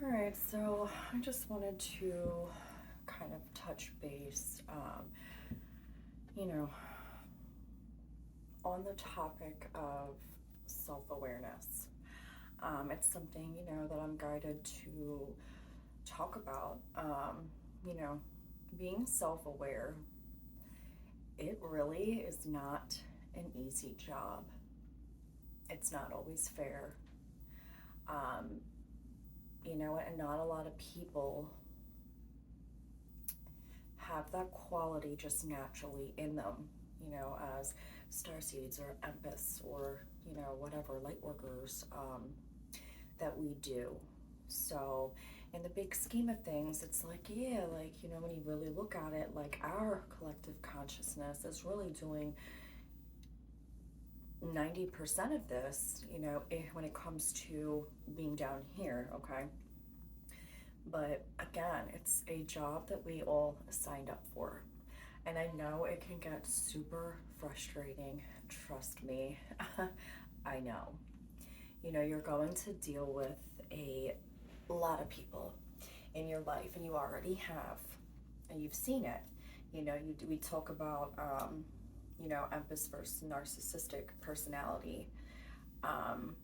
All right, so I just wanted to kind of touch base, you know, on the topic of self-awareness. It's something, that I'm guided to talk about. You know, being self-aware, it really is not an easy job. It's not always fair. Um, and not a lot of people have that quality just naturally in them, as starseeds or empaths or, whatever, light workers that we do. So, in the big scheme of things, it's like, yeah, like, when you really look at it, like our collective consciousness is really doing 90% of this, when it comes to being down here, okay? But again, it's a job that we all signed up for. And I know it can get super frustrating. Trust me, I know. You're going to deal with a lot of people in your life, and you already have, and you've seen it. We talk about, empath versus narcissistic personality. Um,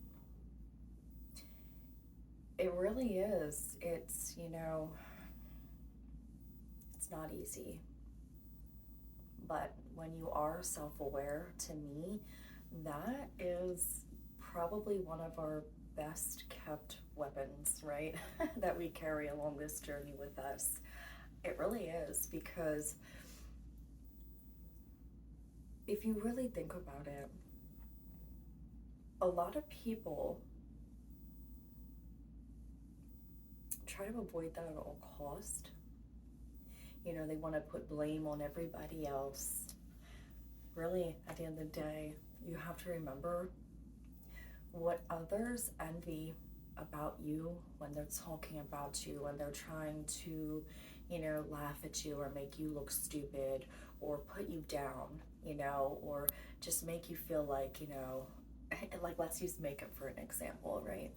it really is. It's not easy. But when you are self-aware, to me, that is probably one of our best kept weapons, right? That we carry along this journey with us. It really is, because if you really think about it, a lot of people try to avoid that at all cost. They want to put blame on everybody else. Really, at the end of the day, you have to remember what others envy about you when they're talking about you, when they're trying to, laugh at you or make you look stupid or put you down, or just make you feel like, like, let's use makeup for an example, right?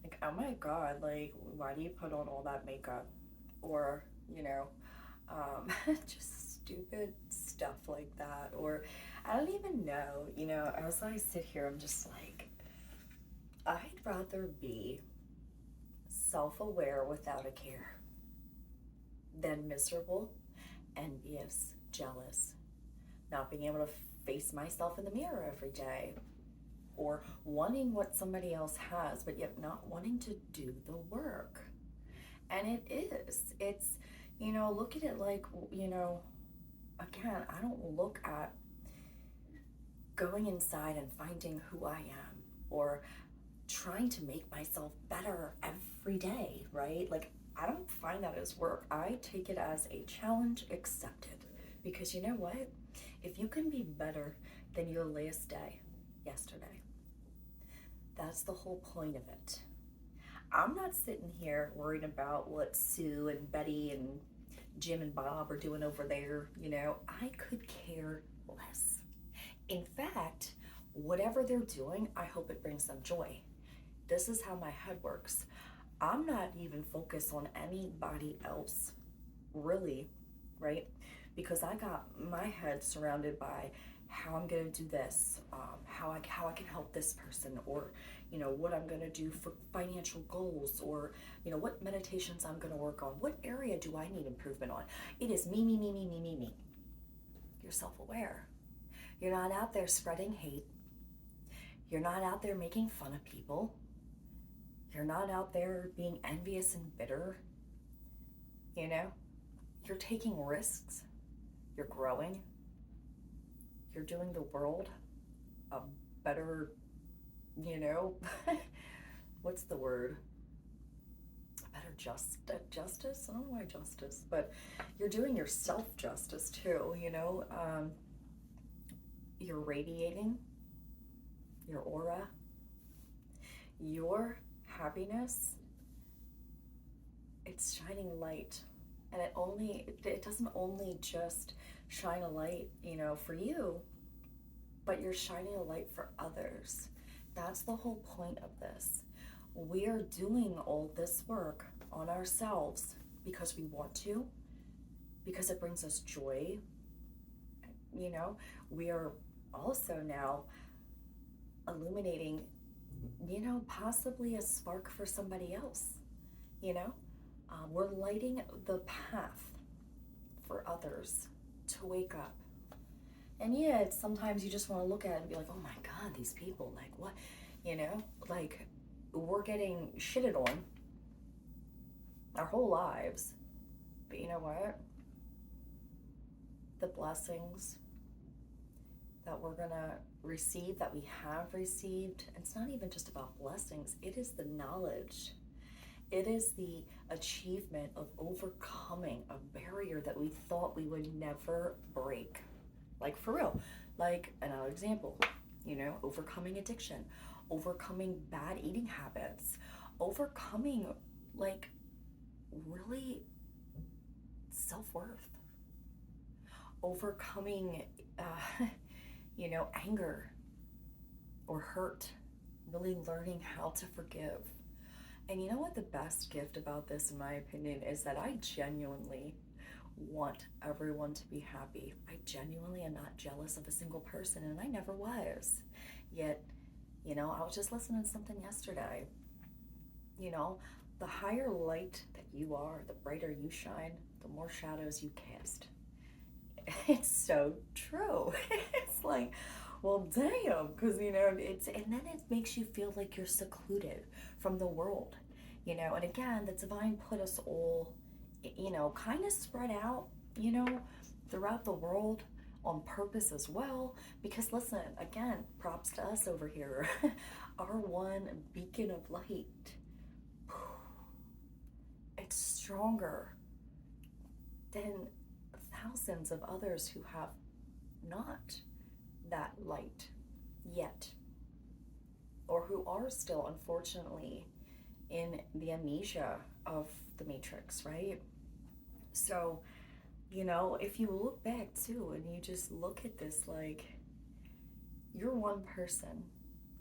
Like, oh my God, like, why do you put on all that makeup? Or, just stupid stuff like that. Or I don't even know, as I sit here, I'm just like, I'd rather be self-aware without a care than miserable, envious, jealous, not being able to face myself in the mirror every day, or wanting what somebody else has, but yet not wanting to do the work. And it's, look at it like, again, I don't look at going inside and finding who I am or trying to make myself better every day, right? Like, I don't find that as work. I take it as a challenge accepted. Because you know what? If you can be better than your last day yesterday, that's the whole point of it. I'm not sitting here worried about what Sue and Betty and Jim and Bob are doing over there. I could care less. In fact, whatever they're doing, I hope it brings them joy. This is how my head works. I'm not even focused on anybody else, really, right? Because I got my head surrounded by how I'm gonna do this, how I can help this person, or what I'm gonna do for financial goals, or what meditations I'm gonna work on. What area do I need improvement on? It is me, me, me, me, me, me, me. You're self-aware. You're not out there spreading hate. You're not out there making fun of people. You're not out there being envious and bitter. You're taking risks. You're growing. You're doing the world a better, what's the word? A better justice? I don't know why justice, but you're doing yourself justice too, you're radiating your aura, your happiness. It's shining light, and it doesn't only just shine a light, for you, but you're shining a light for others. That's the whole point of this. We are doing all this work on ourselves because we want to, because it brings us joy. You know, we are also now illuminating, possibly a spark for somebody else. You know, we're lighting the path for others to wake up. And yeah, it's sometimes you just want to look at it and be like, oh my God, these people, like what? Like we're getting shitted on our whole lives. But you know what? The blessings that we're gonna receive, that we have received, it's not even just about blessings, it is the knowledge. It is the achievement of overcoming a barrier that we thought we would never break. Like for real. Like another example, overcoming addiction, overcoming bad eating habits, overcoming like really self-worth, overcoming anger or hurt, really learning how to forgive. And you know what the best gift about this, in my opinion, is that I genuinely want everyone to be happy. I genuinely am not jealous of a single person, and I never was. Yet, I was just listening to something yesterday. The higher light that you are, the brighter you shine, the more shadows you cast. It's so true. It's like, well, damn, because and then it makes you feel like you're secluded from the world, and again, the divine put us all, kind of spread out, throughout the world on purpose as well. Because listen, again, props to us over here, our one beacon of light. It's stronger than thousands of others who have not that light yet, or who are still, unfortunately, in the amnesia of the Matrix, right? So, if you look back too and you just look at this, like, you're one person,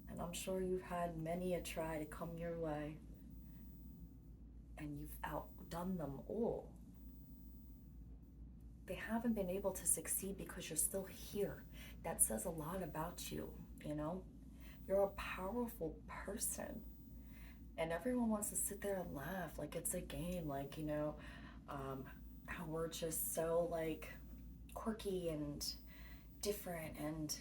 and I'm sure you've had many a try to come your way, and you've outdone them all. They haven't been able to succeed because you're still here. That says a lot about you, You're a powerful person. And everyone wants to sit there and laugh like it's a game, like, how we're just so, like, quirky and different, and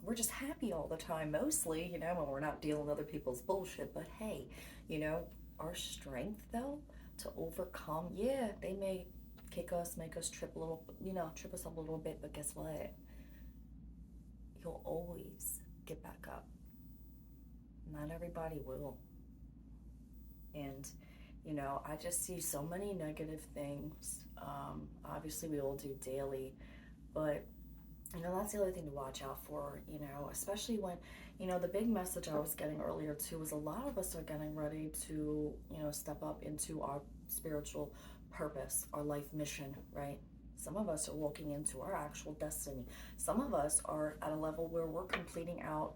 we're just happy all the time, mostly, when we're not dealing with other people's bullshit. But hey, our strength, though, to overcome, yeah, they may kick us, make us trip us up a little bit, but guess what? You'll always get back up. Not everybody will. And, I just see so many negative things. Obviously, we all do daily, but, that's the other thing to watch out for, especially when, the big message I was getting earlier too was a lot of us are getting ready to, step up into our spiritual purpose, our life mission, right? Some of us are walking into our actual destiny. Some of us are at a level where we're completing out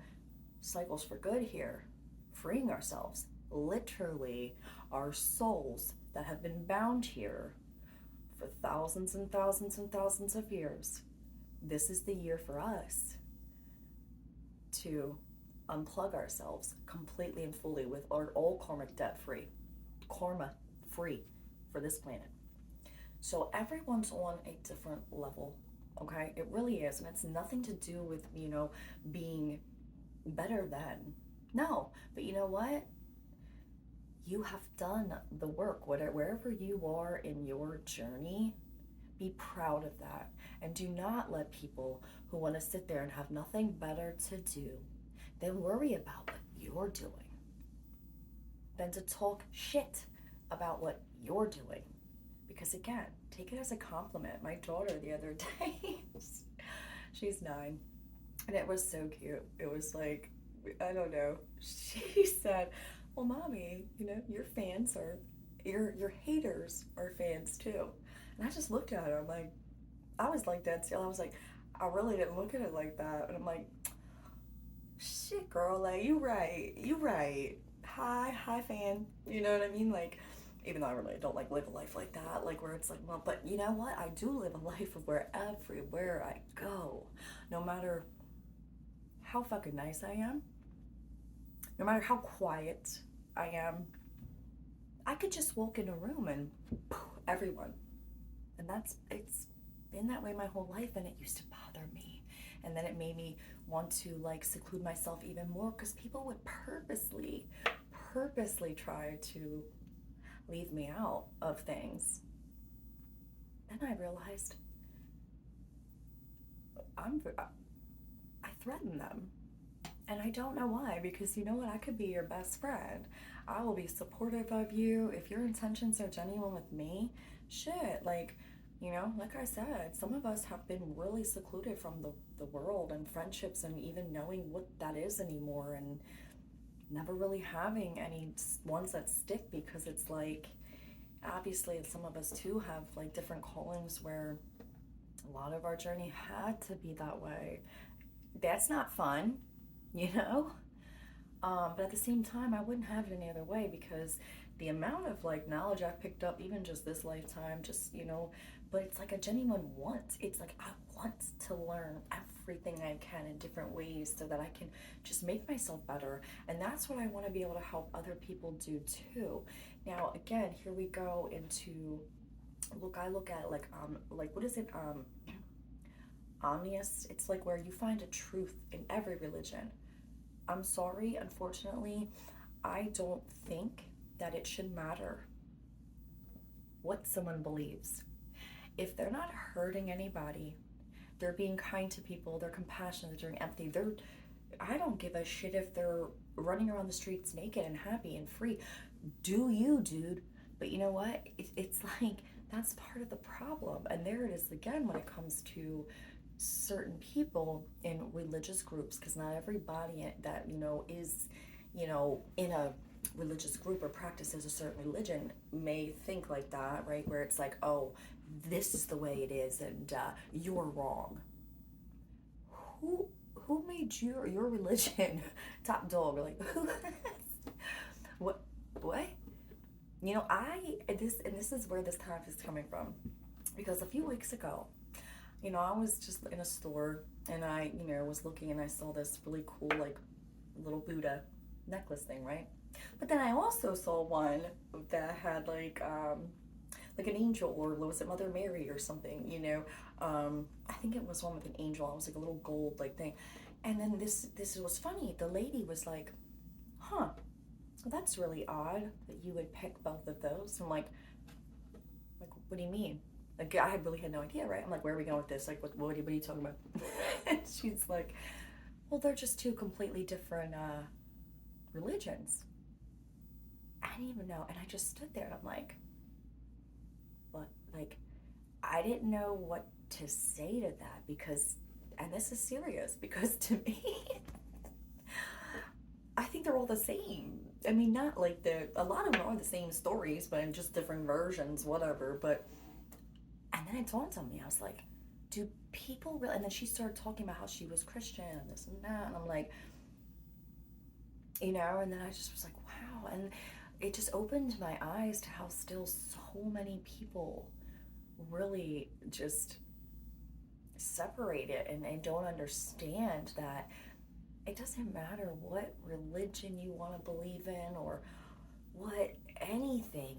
cycles for good here, freeing ourselves, literally our souls that have been bound here for thousands and thousands and thousands of years. This is the year for us to unplug ourselves completely and fully with our all karmic debt free, karma free for this planet. So everyone's on a different level, okay? It really is. And it's nothing to do with, being better than. No, but you know what? You have done the work. Wherever you are in your journey, be proud of that. And do not let people who want to sit there and have nothing better to do than worry about what you're doing, than to talk shit about what you're doing. Because again, take it as a compliment. My daughter the other day, she's 9, and it was so cute. It was like, I don't know. She said, well, Mommy, your fans are, your haters are fans too. And I just looked at her. I was like that still. I was like, I really didn't look at it like that. And I'm like, shit, girl, like, you right. hi fan. You know what I mean? Like, even though I really don't like live a life like that, like where it's like, well, but you know what? I do live a life of where everywhere I go, no matter how fucking nice I am, no matter how quiet I am, I could just walk in a room and poof, everyone. And it's been that way my whole life, and it used to bother me. And then it made me want to like seclude myself even more because people would purposely try to leave me out of things. Then I realized I threaten them. And I don't know why, because you know what? I could be your best friend. I will be supportive of you. If your intentions are genuine with me, shit, like, like I said, some of us have been really secluded from the world and friendships and even knowing what that is anymore and never really having any ones that stick because it's like, obviously, some of us too have like different callings where a lot of our journey had to be that way. That's not fun, you know? But at the same time, I wouldn't have it any other way because the amount of like knowledge I've picked up, even just this lifetime, just, but it's like a genuine want. It's like I want to learn everything I can in different ways so that I can just make myself better. And that's what I want to be able to help other people do too. Now, again, here we go into I look at like what is it? Omnius. It's like where you find a truth in every religion. I'm sorry, unfortunately, I don't think that it should matter what someone believes. If they're not hurting anybody, they're being kind to people, they're compassionate, they're doing empathy, I don't give a shit if they're running around the streets naked and happy and free. Do you, dude? But you know what? It's like that's part of the problem. And there it is again when it comes to certain people in religious groups, because not everybody that is in a religious group or practices a certain religion may think like that, right? Where it's like, oh, this is the way it is, and you're wrong. Who made your religion top dog? Like who? What? I this is where this time is coming from, because a few weeks ago, I was just in a store and I, was looking and I saw this really cool, like, little Buddha necklace thing, right? But then I also saw one that had, like an angel, or was it Mother Mary or something, I think it was one with an angel. It was like a little gold, like, thing. And then this was funny. The lady was like, huh, well, that's really odd that you would pick both of those. I'm like, what do you mean? Like, I really had no idea, right? I'm like, where are we going with this? Like, what are you talking about? And she's like, well, they're just two completely different religions. I didn't even know. And I just stood there and I'm like, what? Like, I didn't know what to say to that because, and this is serious, because to me, I think they're all the same. I mean, not like a lot of them are the same stories, but in just different versions, whatever. But and then it dawned on me. I was like, do people really? And then she started talking about how she was Christian and this and that. And I'm like, and then I just was like, wow. And it just opened my eyes to how still so many people really just separate it and don't understand that it doesn't matter what religion you want to believe in or what anything,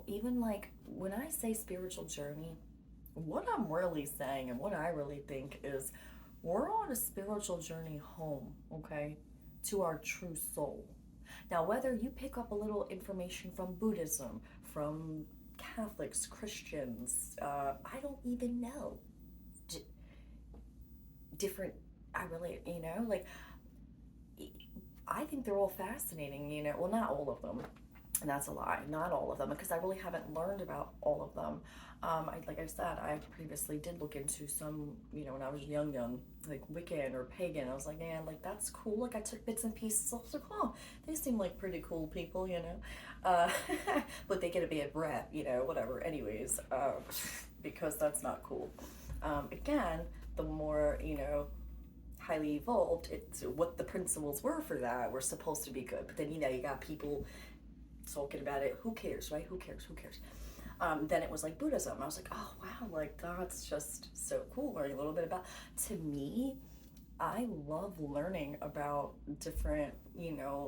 even like when I say spiritual journey, what I'm really saying and what I really think is we're on a spiritual journey home, okay, to our true soul. Now, whether you pick up a little information from Buddhism, from Catholics, Christians, I don't even know. Different, I really, like, I think they're all fascinating, well, not all of them. And that's a lie, not all of them, because I really haven't learned about all of them. Like I said, I previously did look into some, when I was young, like Wiccan or pagan. I was like, man, like that's cool. Like I took bits and pieces. I was like, oh, they seem like pretty cool people, but they get a bad rep, whatever. Anyways, because that's not cool. Again, the more, highly evolved, it's what the principles were for that were supposed to be good. But then, you got people talking about it. Who cares, right? Who cares? Who cares? Then it was like Buddhism. I was like, oh wow, like that's just so cool. Learning a little bit about. To me, I love learning about different,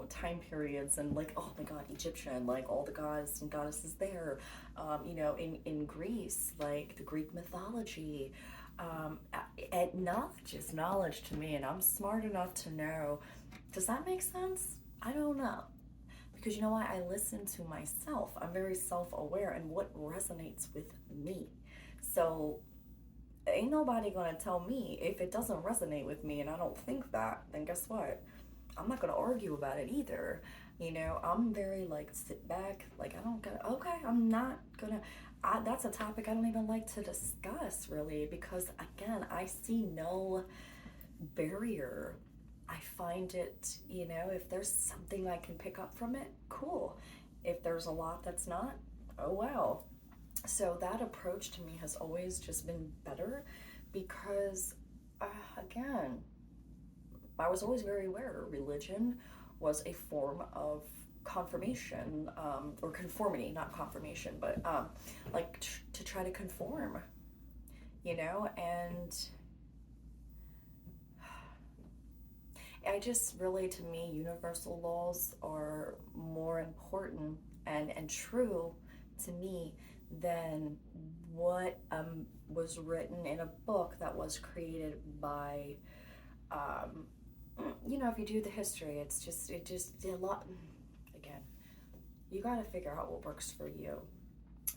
time periods and like, oh my God, Egyptian, like all the gods and goddesses there. In Greece, like the Greek mythology. And knowledge is knowledge to me, and I'm smart enough to know. Does that make sense? I don't know. Because you know what? I listen to myself. I'm very self aware and what resonates with me. So ain't nobody gonna tell me if it doesn't resonate with me and I don't think that, then guess what? I'm not gonna argue about it either. I'm very like sit back, like I don't gonna, okay, I'm not gonna, that's a topic I don't even like to discuss really, because again, I see no barrier. I find it, if there's something I can pick up from it, cool. If there's a lot that's not, oh well. So that approach to me has always just been better because, again, I was always very aware religion was a form of confirmation, or conformity, not confirmation, but like to try to conform, and I just really, to me, universal laws are more important and true to me than what was written in a book that was created by, if you do the history, it just a lot. Again, you got to figure out what works for you.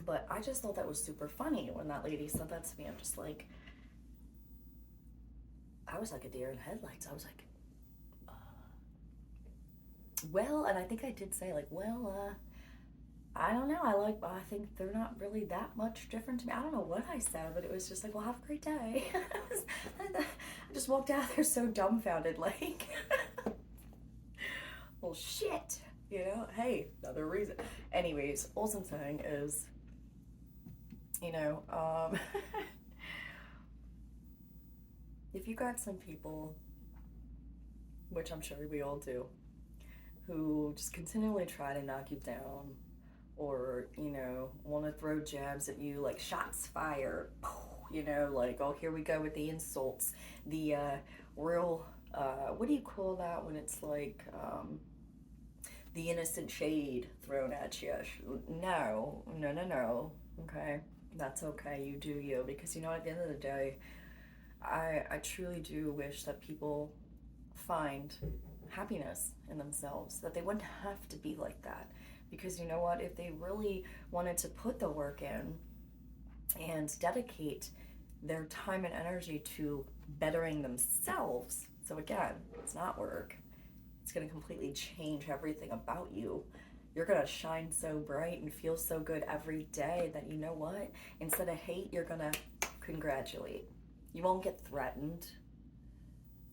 But I just thought that was super funny when that lady said that to me. I'm just like, I was like a deer in headlights. I was like, well, and I think I did say like, well, I don't know. I think they're not really that much different to me. I don't know what I said, but it was just like, well, have a great day. I just walked out there so dumbfounded, like, well, shit, hey, another reason. Anyways, all I'm saying is, if you got some people, which I'm sure we all do, who just continually try to knock you down, or want to throw jabs at you like shots fired, like, oh, here we go with the insults, the real what do you call that when it's like the innocent shade thrown at you? No, okay, that's okay, you do you, because at the end of the day, I truly do wish that people find happiness in themselves, that they wouldn't have to be like that. Because you know what, if they really wanted to put the work in and dedicate their time and energy to bettering themselves, so again, it's not work, it's going to completely change everything about you. You're going to shine so bright and feel so good every day that, you know what, instead of hate, you're going to congratulate. You won't get threatened.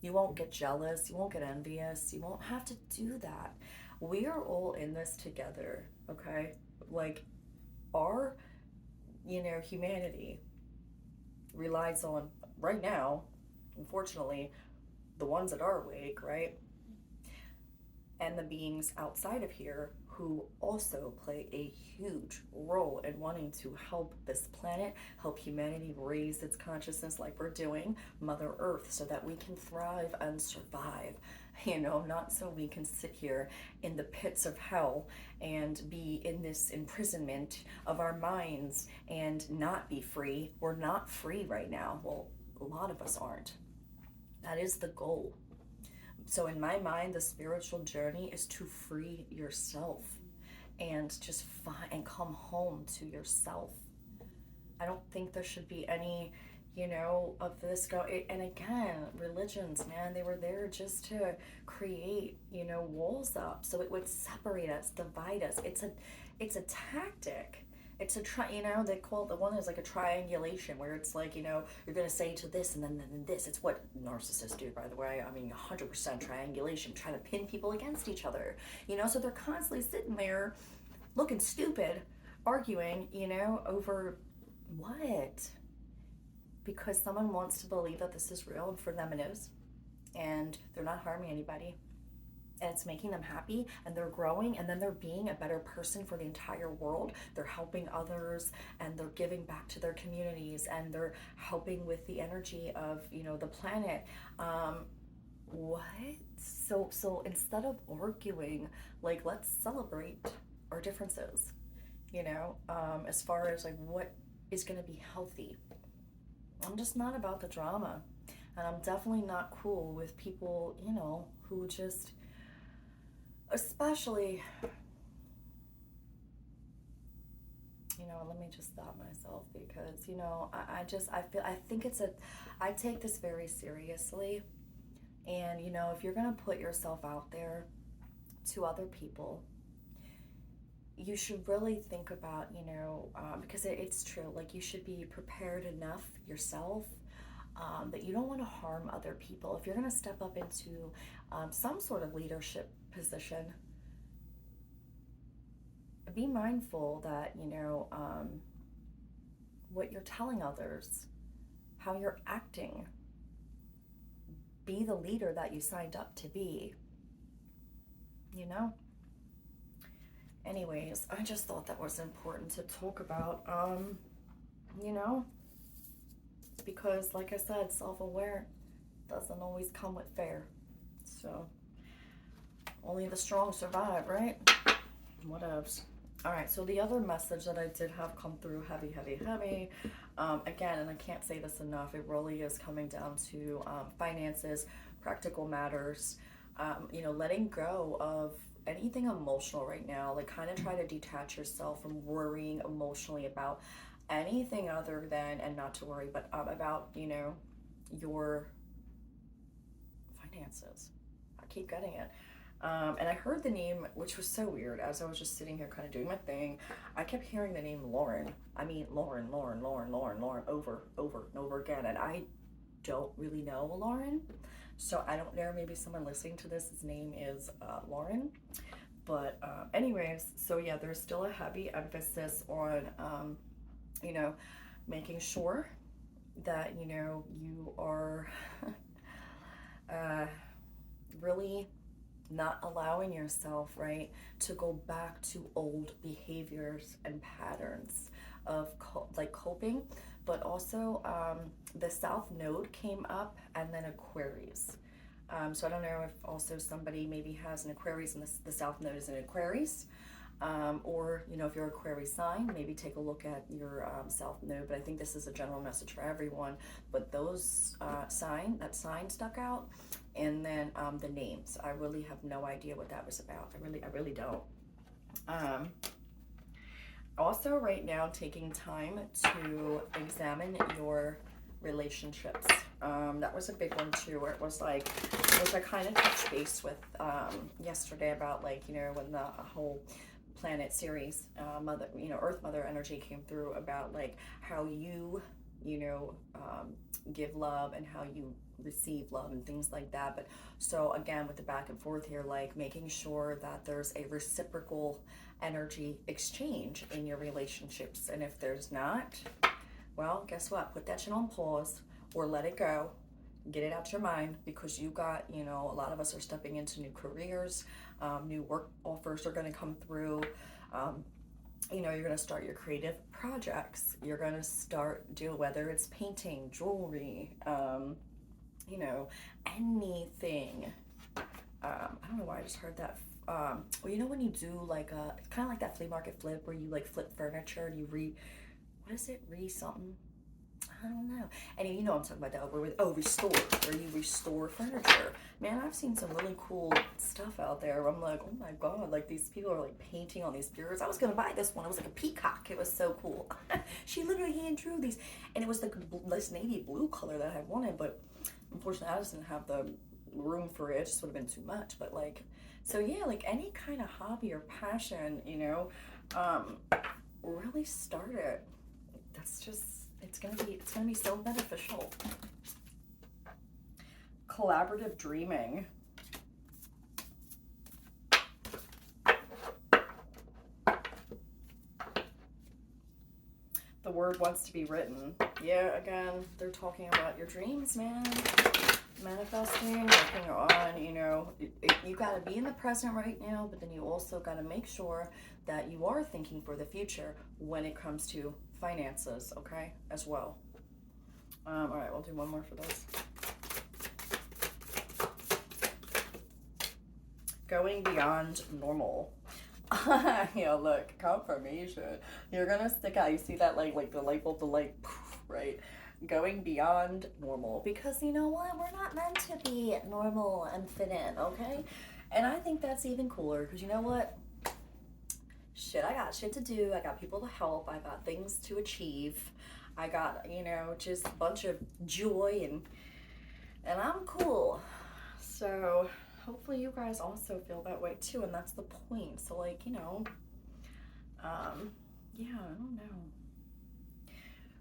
You won't get jealous. You won't get envious. You won't have to do that. We are all in this together, okay? Like, our, humanity relies on, right now, unfortunately, the ones that are awake, right? And the beings outside of here who also play a huge role in wanting to help this planet, help humanity raise its consciousness like we're doing, Mother Earth, so that we can thrive and survive. Not so we can sit here in the pits of hell and be in this imprisonment of our minds and not be free. We're not free right now. Well, a lot of us aren't. That is the goal. So in my mind, the spiritual journey is to free yourself and just find and come home to yourself. I don't think there should be any, of this and again, religions, man, they were there just to create, walls up so it would separate us, divide us. It's a tactic. It's they call it, the one is like a triangulation, where it's like, you're going to say to this and then this. It's what narcissists do, by the way. I mean, 100% triangulation, trying to pin people against each other, so they're constantly sitting there looking stupid, arguing, over what? Because someone wants to believe that this is real, and for them it is. and they're not harming anybody, and it's making them happy, and they're growing, and then they're being a better person for the entire world. They're helping others, and they're giving back to their communities, and they're helping with the energy of, you know, the planet. What? So instead of arguing, like, let's celebrate our differences, you know, as far as like what is going to be healthy. I'm just not about the drama, and I'm definitely not cool with people, you know, who just, especially, you know, let me just stop myself, because, you know, I think I take this very seriously. And, you know, if you're going to put yourself out there to other people, you should really think about, you know, because it's true, like, you should be prepared enough yourself, that you don't want to harm other people. If you're going to step up into some sort of leadership position, be mindful that, you know, what you're telling others, how you're acting. Be the leader that you signed up to be, you know? Anyways, I just thought that was important to talk about, you know, because like I said, self-aware doesn't always come with fair. So only the strong survive, right? What else? All right, so the other message that I did have come through heavy, again, and I can't say this enough, it really is coming down to finances, practical matters, you know, letting go of anything emotional right now. Like, kind of try to detach yourself from worrying emotionally about anything other than, and not to worry, but about, you know, your finances. I keep getting it. And I heard the name, which was so weird, as I was just sitting here kind of doing my thing. I kept hearing the name Lauren. I mean, Lauren, over and over again. And I don't really know Lauren. So I don't know, maybe someone listening to this, his name is Lauren. But anyways, so yeah, there's still a heavy emphasis on, you know, making sure that, you know, you are really not allowing yourself, right, to go back to old behaviors and patterns of coping. But also the South Node came up, and then Aquarius. So I don't know if also somebody maybe has an Aquarius and the South Node is an Aquarius. Or, you know, if you're Aquarius sign, maybe take a look at your South Node. But I think this is a general message for everyone. But those that sign stuck out. And then the names, I really have no idea what that was about. I really don't. Also, right now, taking time to examine your relationships. That was a big one too, where it was like, which I kind of touched base with yesterday about, like, you know, when the whole planet series, mother, you know, Earth Mother energy came through, about like how you know, give love and how you receive love and things like that. But so again, with the back and forth here, like making sure that there's a reciprocal energy exchange in your relationships. And if there's not, well, guess what? Put that shit on pause, or let it go. Get it out your mind, because you got, you know, a lot of us are stepping into new careers, new work offers are going to come through. You know, you're going to start your creative projects. You're going to start whether it's painting, jewelry, you know, anything. I don't know why I just heard that. Well, you know, when you do like a kind of like that flea market flip, where you like flip furniture and you what is it? Something. I don't know. And you know I'm talking about that, restore, where you restore furniture. Man, I've seen some really cool stuff out there where I'm like, oh my God, like these people are like painting on these birds. I was going to buy this one. It was like a peacock. It was so cool. She literally hand drew these, and it was like this navy blue color that I wanted, but unfortunately I just didn't have the room for it. It just would have been too much. But like, so yeah, like any kind of hobby or passion, you know, really start it. That's just, it's gonna be so beneficial. Collaborative dreaming. The word wants to be written. Yeah, again, they're talking about your dreams, man. manifesting, working on, you know, you got to be in the present right now, but then you also got to make sure that you are thinking for the future when it comes to finances, okay, as well. All right, we'll do one more for this. Going beyond normal. Look, confirmation. You're gonna stick out. You see that, like the light bulb, the light, right? Going beyond normal, because you know what? We're not meant to be normal and fit in, okay? And I think that's even cooler, because you know what? Shit, I got shit to do. I got people to help. I got things to achieve. I got, you know, just a bunch of joy, and I'm cool. So hopefully you guys also feel that way too, and that's the point. So, like, you know, yeah, I don't know.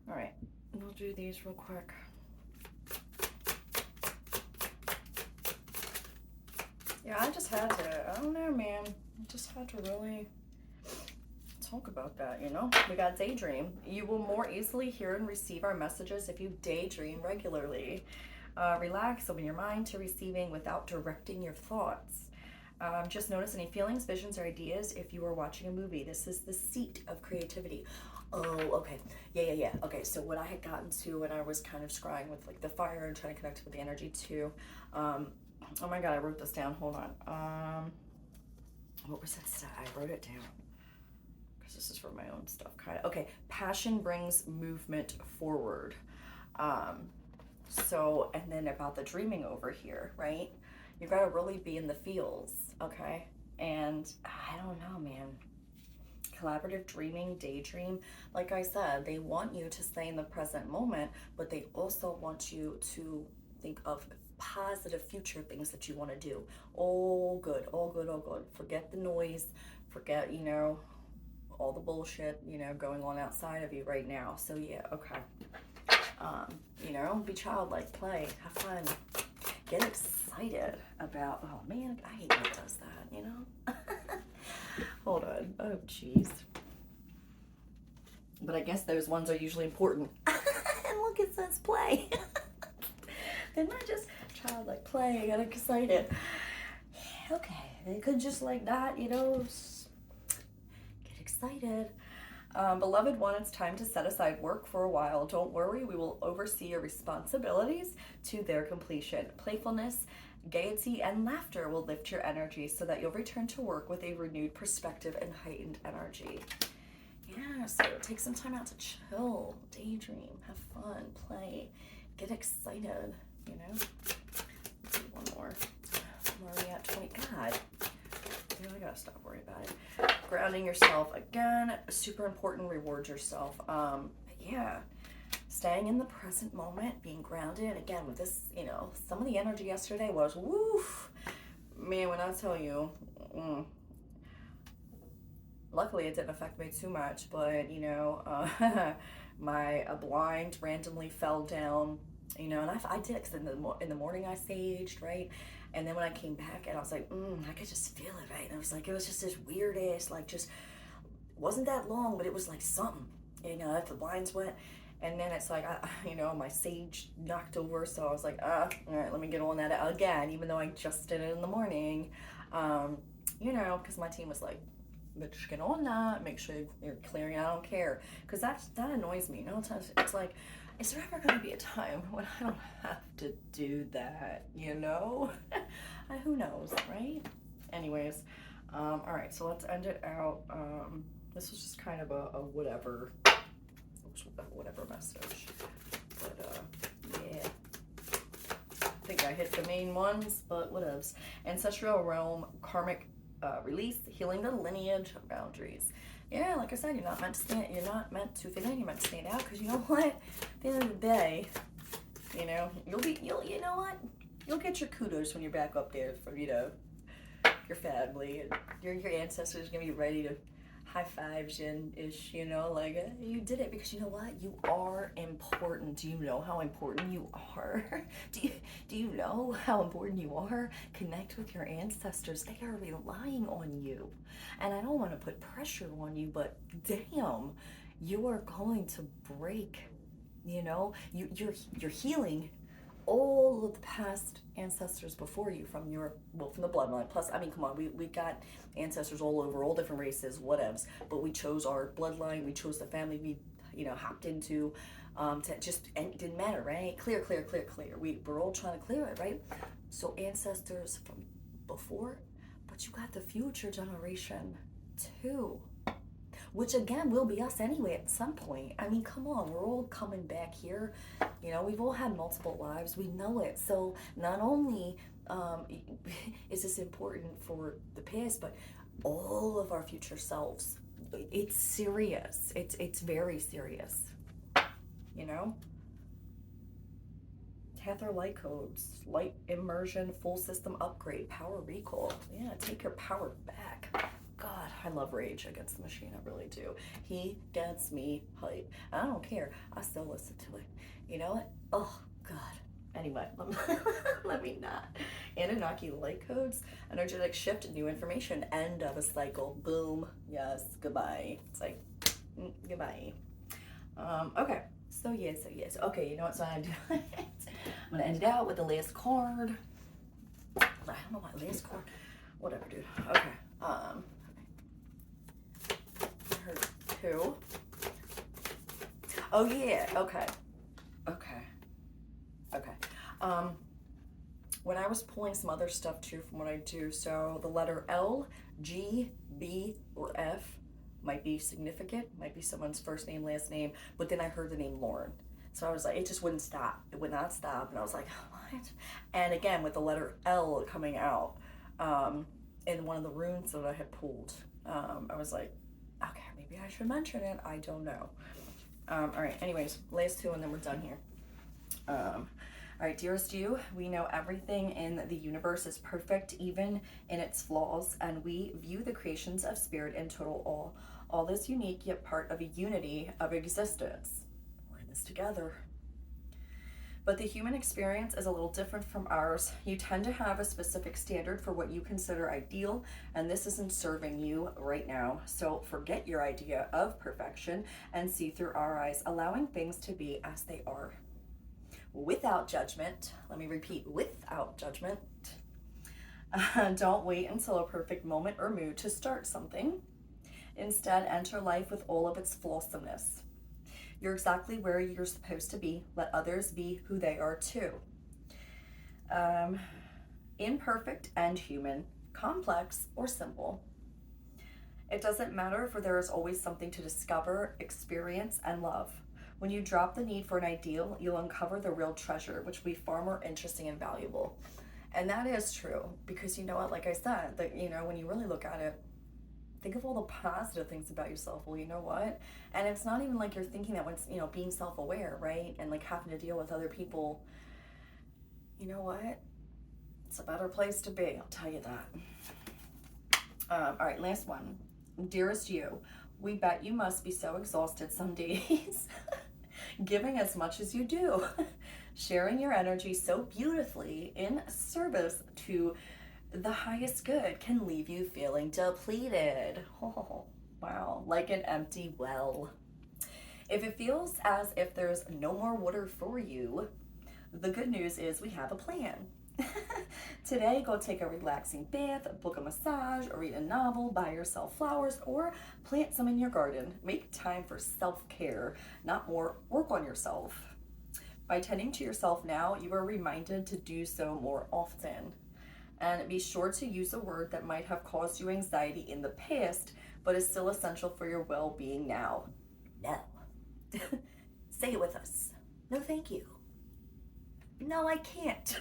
All right, we'll do these real quick. Yeah, I just had to, I don't know, man. I just had to really talk about that, you know? We got daydream. You will more easily hear and receive our messages if you daydream regularly. Relax, open your mind to receiving without directing your thoughts. Just notice any feelings, visions, or ideas if you are watching a movie. This is the seat of creativity. Oh, okay. Yeah. Okay, so what I had gotten to when I was kind of scrying with like the fire and trying to connect with the energy too. Oh my God, I wrote this down. Hold on. What was that stat? I wrote it down. Because this is for my own stuff, kind of. Okay, passion brings movement forward. So, and then about the dreaming over here, right? You gotta really be in the feels, okay? And I don't know, man. Collaborative dreaming, daydream, like I said, they want you to stay in the present moment, but they also want you to think of positive future things that you want to do. All good. Forget the noise, forget, you know, all the bullshit, you know, going on outside of you right now. So yeah, okay. You know, be childlike, play, have fun, get excited about, oh man, I hate when it does that, you know? Hold on, oh jeez. But I guess those ones are usually important. And look, it says play. They're not just childlike play, I got excited. Okay, they could just like that, you know, get excited. Beloved one, it's time to set aside work for a while. Don't worry, we will oversee your responsibilities to their completion. Playfulness, gaiety, and laughter will lift your energy so that you'll return to work with a renewed perspective and heightened energy. Yeah, so take some time out to chill, daydream, have fun, play, get excited, you know? Let's do one more. I'm already at 20. God. I gotta stop worrying about it. Grounding yourself, again, super important. Reward yourself. Yeah, staying in the present moment, being grounded. Again, with this, you know, some of the energy yesterday was woof, man. When I tell you, luckily it didn't affect me too much, but you know, my blind randomly fell down. You know, and I did, because in the morning I saged, right? And then when I came back and I was like, I could just feel it, right? And I was like, it was just this weird ass, like, just wasn't that long, but it was like something, you know, if the blinds went. And then it's like, you know, my sage knocked over. So I was like, all right, let me get on that again, even though I just did it in the morning. You know, because my team was like, bitch, get on that, make sure you're clearing. I don't care. Because that annoys me. You know, it's like, is there ever going to be a time when I don't have to do that, you know? Who knows, right? Anyways, all right, so let's end it out. This was just kind of a whatever message. But, yeah. I think I hit the main ones, but whatevs. Ancestral realm, karmic release, healing the lineage, boundaries. Yeah, like I said, you're not meant to fit in, you're meant to stand out, because you know what? At the end of the day, you know, you know what? You'll get your kudos when you're back up there from, you know, your family, and your ancestors are gonna be ready to high fives and ish, you know, like you did it, because you know what? You are important. Do you know how important you are? Do you know how important you are? Connect with your ancestors. They are relying on you. And I don't want to put pressure on you, but damn, you are going to break, you know, you're healing all of the past ancestors before you from from the bloodline. Plus, I mean, come on, we got ancestors all over, all different races, whatevs. But we chose our bloodline, we chose the family we, hopped into. To just, and it didn't matter, right? Clear, clear, clear, clear. We're all trying to clear it, right? So ancestors from before, but you got the future generation too, which again will be us anyway at some point. I mean, come on, we're all coming back here. We've all had multiple lives. We know it. So not only is this important for the past, but all of our future selves. It's serious. It's very serious. Tether light codes, light immersion, full system upgrade, power recall. Yeah, take your power back. God, I love Rage Against the Machine. I really do. He gets me hype. I don't care. I still listen to it. You know what? Oh, God. Anyway, let me not. Anunnaki light codes, energetic shift, new information, end of a cycle. Boom. Yes. Goodbye. It's like, goodbye. Okay. So yes. Okay, you know what? So I'm gonna end it out with the last card. I don't know my last card. Whatever, dude. Okay. I heard 2. Oh yeah. Okay. When I was pulling some other stuff too from what I do, so the letter L, G, B, or F might be significant, might be someone's first name, last name, but then I heard the name Lauren. So I was like, it just wouldn't stop. It would not stop. And I was like, what? And again, with the letter L coming out in one of the runes that I had pulled, I was like, okay, maybe I should mention it. I don't know. All right, anyways, last 2 and then we're done here. All right, dearest you, we know everything in the universe is perfect, even in its flaws, and we view the creations of spirit in total awe. All is unique, yet part of a unity of existence. We're in this together. But the human experience is a little different from ours. You tend to have a specific standard for what you consider ideal, and this isn't serving you right now. So forget your idea of perfection and see through our eyes, allowing things to be as they are. Without judgment. Let me repeat, without judgment. Don't wait until a perfect moment or mood to start something. Instead, enter life with all of its flawsomeness. You're exactly where you're supposed to be. Let others be who they are too. Imperfect and human, complex or simple. It doesn't matter, for there is always something to discover, experience, and love. When you drop the need for an ideal, you'll uncover the real treasure, which will be far more interesting and valuable. And that is true, because you know what, like I said, that when you really look at it, think of all the positive things about yourself. Well, you know what? And it's not even like you're thinking that when it's, being self-aware, right? And like having to deal with other people, you know what? It's a better place to be, I'll tell you that. All right, last one. Dearest you, we bet you must be so exhausted some days. Giving as much as you do, sharing your energy so beautifully in service to the highest good can leave you feeling depleted. Oh, wow, like an empty well. If it feels as if there's no more water for you, the good news is we have a plan. Today, go take a relaxing bath, book a massage, or read a novel, buy yourself flowers, or plant some in your garden. Make time for self-care, not more work on yourself. By tending to yourself now, you are reminded to do so more often. And be sure to use a word that might have caused you anxiety in the past, but is still essential for your well-being now. No. Say it with us. No, thank you. No, I can't.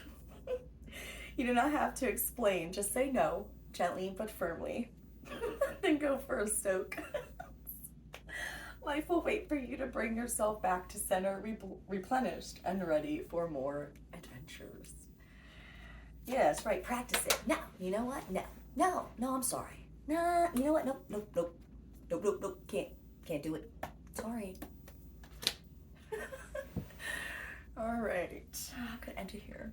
You do not have to explain. Just say no, gently but firmly. Then go for a soak. Life will wait for you to bring yourself back to center, replenished and ready for more adventures. Yes, right. Practice it. No, you know what? No, I'm sorry. Nah, you know what? Nope. Can't do it. Sorry. All right. I could enter here.